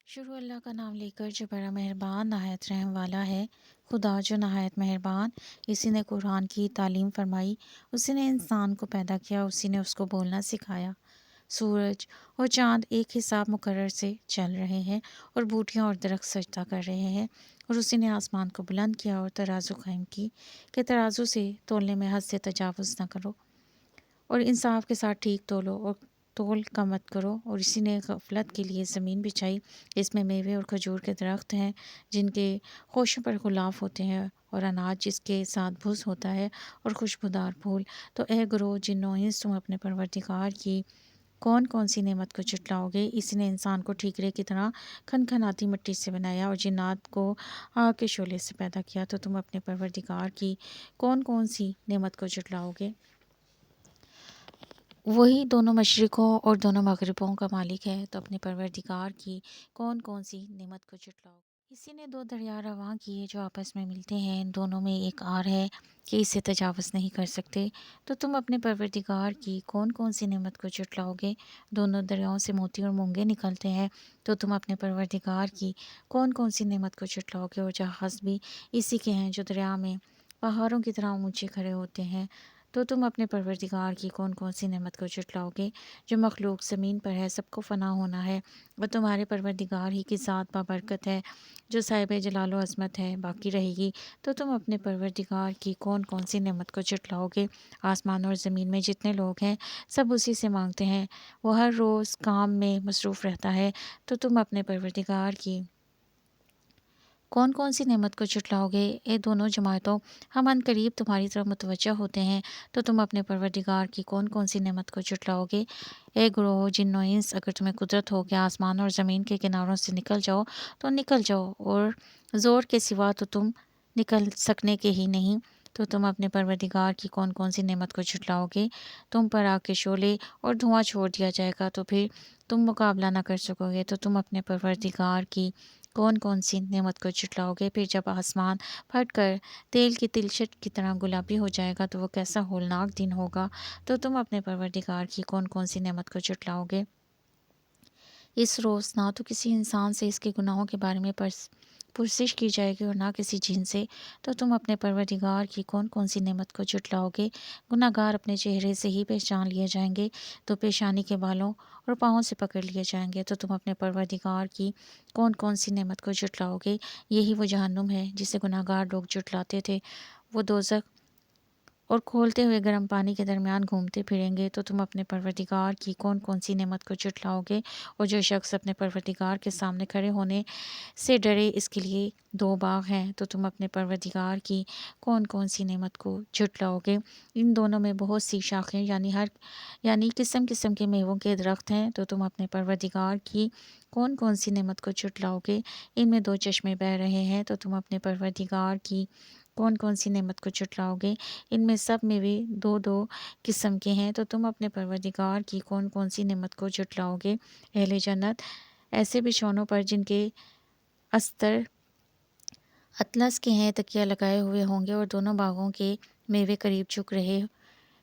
شروع اللہ کا نام لے کر جو بڑا مہربان نہایت رحم والا ہے۔ خدا جو نہایت مہربان، اسی نے قرآن کی تعلیم فرمائی، اسی نے انسان کو پیدا کیا، اسی نے اس کو بولنا سکھایا۔ سورج اور چاند ایک حساب مقرر سے چل رہے ہیں اور بوٹیاں اور درخت سجدہ کر رہے ہیں، اور اسی نے آسمان کو بلند کیا اور ترازو قائم کی کہ ترازو سے تولنے میں حد سے تجاوز نہ کرو، اور انصاف کے ساتھ ٹھیک تولو اور تول کم مت کرو۔ اور اسی نے غفلت کے لیے زمین بچھائی، اس میں میوے اور کھجور کے درخت ہیں جن کے خوشوں پر غلاف ہوتے ہیں، اور اناج جس کے ساتھ بھس ہوتا ہے، اور خوشبودار پھول۔ تو اے گروہ جن و انس، تم اپنے پروردگار کی کون کون سی نعمت کو جھٹلاؤ گے؟ اسی نے انسان کو ٹھیکرے کی طرح کھنکھناتی مٹی سے بنایا اور جنات کو آگ کے شعلے سے پیدا کیا، تو تم اپنے پروردگار کی کون کون سی نعمت کو جھٹلاؤ گے؟ وہی دونوں مشرقوں اور دونوں مغربوں کا مالک ہے، تو اپنے پروردگار کی کون کون سی نعمت کو جھٹلاؤ گے؟ اسی نے دو دریا رواں کیے جو آپس میں ملتے ہیں، ان دونوں میں ایک آر ہے کہ اسے تجاوز نہیں کر سکتے، تو تم اپنے پروردگار کی کون کون سی نعمت کو جھٹلاؤ گے؟ دونوں دریاؤں سے موتی اور مونگے نکلتے ہیں، تو تم اپنے پروردگار کی کون کون سی نعمت کو جھٹلاؤ گے؟ اور جہاز بھی اسی کے ہیں جو دریا میں پہاڑوں کی طرح اونچے کھڑے ہوتے ہیں، تو تم اپنے پروردگار کی کون کون سی نعمت کو جھٹلاؤ گے؟ جو مخلوق زمین پر ہے سب کو فنا ہونا ہے، وہ تمہارے پروردگار ہی کی ذات بابرکت ہے جو صاحب جلال و عظمت ہے، باقی رہے گی۔ تو تم اپنے پروردگار کی کون کون سی نعمت کو جھٹلاؤ گے؟ آسمان اور زمین میں جتنے لوگ ہیں سب اسی سے مانگتے ہیں، وہ ہر روز کام میں مصروف رہتا ہے، تو تم اپنے پروردگار کی کون کون سی نعمت کو جھٹلاؤ گے؟ اے دونوں جماعتوں، ہم عن قریب تمہاری طرف متوجہ ہوتے ہیں، تو تم اپنے پروردگار کی کون کون سی نعمت کو جھٹلاؤ گے؟ اے گروہ جن و انس، اگر تمہیں قدرت ہو کہ آسمان اور زمین کے کناروں سے نکل جاؤ تو نکل جاؤ، اور زور کے سوا تو تم نکل سکنے کے ہی نہیں، تو تم اپنے پروردگار کی کون کون سی نعمت کو جھٹلاؤ گے؟ تم پر آگ کے شعلے اور دھواں چھوڑ دیا جائے گا تو پھر تم مقابلہ نہ کر سکو گے، تو تم اپنے پروردگار کی کون کون سی نعمت کو جھٹلاؤ گے؟ پھر جب آسمان پھٹ کر تیل کی تلچھٹ کی طرح گلابی ہو جائے گا تو وہ کیسا ہولناک دن ہوگا، تو تم اپنے پروردگار کی کون کون سی نعمت کو جھٹلاؤ گے؟ اس روز نہ تو کسی انسان سے اس کے گناہوں کے بارے میں پرسش کی جائے گی اور نہ کسی جن سے، تو تم اپنے پروردگار کی کون کون سی نعمت کو جھٹلاؤ گے؟ گناہ گار اپنے چہرے سے ہی پہچان لیے جائیں گے، تو پیشانی کے بالوں اور پاؤں سے پکڑ لیے جائیں گے، تو تم اپنے پروردگار کی کون کون سی نعمت کو جھٹلاؤ گے؟ یہی وہ جہنم ہے جسے گناہ گار لوگ جھٹلاتے تھے، وہ دوزخ اور کھولتے ہوئے گرم پانی کے درمیان گھومتے پھریں گے، تو تم اپنے پروردگار کی کون کون سی نعمت کو جھٹلاؤ گے؟ اور جو شخص اپنے پروردگار کے سامنے کھڑے ہونے سے ڈرے، اس کے لیے دو باغ ہیں، تو تم اپنے پروردگار کی کون کون سی نعمت کو جھٹلاؤ گے؟ ان دونوں میں بہت سی شاخیں یعنی قسم قسم کے میووں کے درخت ہیں، تو تم اپنے پروردگار کی کون کون سی نعمت کو جھٹلاؤ گے؟ ان میں دو چشمے بہہ رہے ہیں، تو تم اپنے پروردگار کی کون کون سی نعمت کو جھٹلاؤ گے؟ ان میں سب میوے دو دو قسم کے ہیں، تو تم اپنے پروردگار کی کون کون سی نعمت کو جھٹلاؤ گے؟ اہل جنت ایسے بچھونوں پر جن کے استر اطلس کے ہیں تکیہ لگائے ہوئے ہوں گے، اور دونوں باغوں کے میوے قریب جھک رہے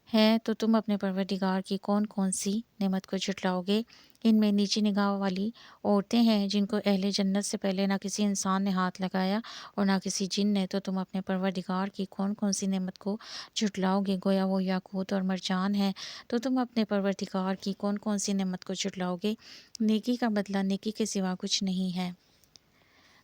ہیں، تو تم اپنے پروردگار کی کون کون سی نعمت کو جھٹلاؤ گے؟ ان میں نیچی نگاہ والی عورتیں ہیں جن کو اہل جنت سے پہلے نہ کسی انسان نے ہاتھ لگایا اور نہ کسی جن نے، تو تم اپنے پروردگار کی کون کون سی نعمت کو جھٹلاؤ گے؟ گویا وہ یاقوت اور مرجان ہیں، تو تم اپنے پروردگار کی کون کون سی نعمت کو جھٹلاؤ گے؟ نیکی کا بدلہ نیکی کے سوا کچھ نہیں ہے،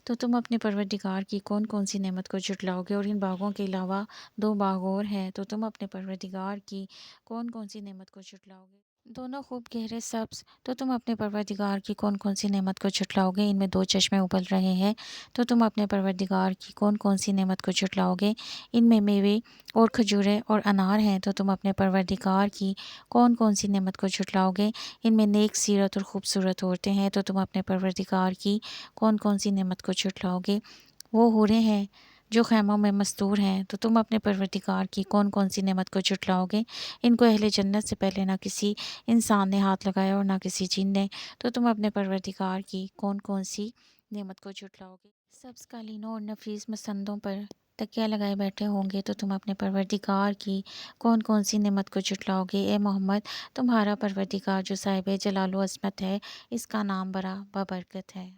تو تم اپنے پروردگار کی کون کون سی نعمت کو جھٹلاؤ گے؟ اور ان باغوں کے علاوہ دو باغ اور ہیں، تو تم اپنے پروردگار کی کون کون سی نعمت کو جھٹلاؤ گے؟ دونوں خوب گہرے سبز، تو تم اپنے پروردگار کی کون کون سی نعمت کو جھٹلاؤ گے؟ ان میں دو چشمے ابل رہے ہیں، تو تم اپنے پروردگار کی کون کون سی نعمت کو جھٹلاؤ گے؟ ان میں میوے اور کھجوریں اور انار ہیں، تو تم اپنے پروردگار کی کون کون سی نعمت کو جھٹلاؤ گے؟ ان میں نیک سیرت اور خوبصورت عورتیں ہیں، تو تم اپنے پروردگار کی کون کون سی نعمت کو جھٹلاؤ گے؟ وہ حوریں ہیں جو خیموں میں مستور ہیں، تو تم اپنے پروردگار کی کون کون سی نعمت کو جھٹلاؤ گے؟ ان کو اہل جنت سے پہلے نہ کسی انسان نے ہاتھ لگایا اور نہ کسی جن نے، تو تم اپنے پروردگار کی کون کون سی نعمت کو جھٹلاؤ گے؟ سبز قالینوں اور نفیس مسندوں پر تکیہ لگائے بیٹھے ہوں گے، تو تم اپنے پروردگار کی کون کون سی نعمت کو جھٹلاؤ گے؟ اے محمد، تمہارا پروردگار جو صاحب جلال و عظمت ہے، اس کا نام بڑا بابرکت ہے۔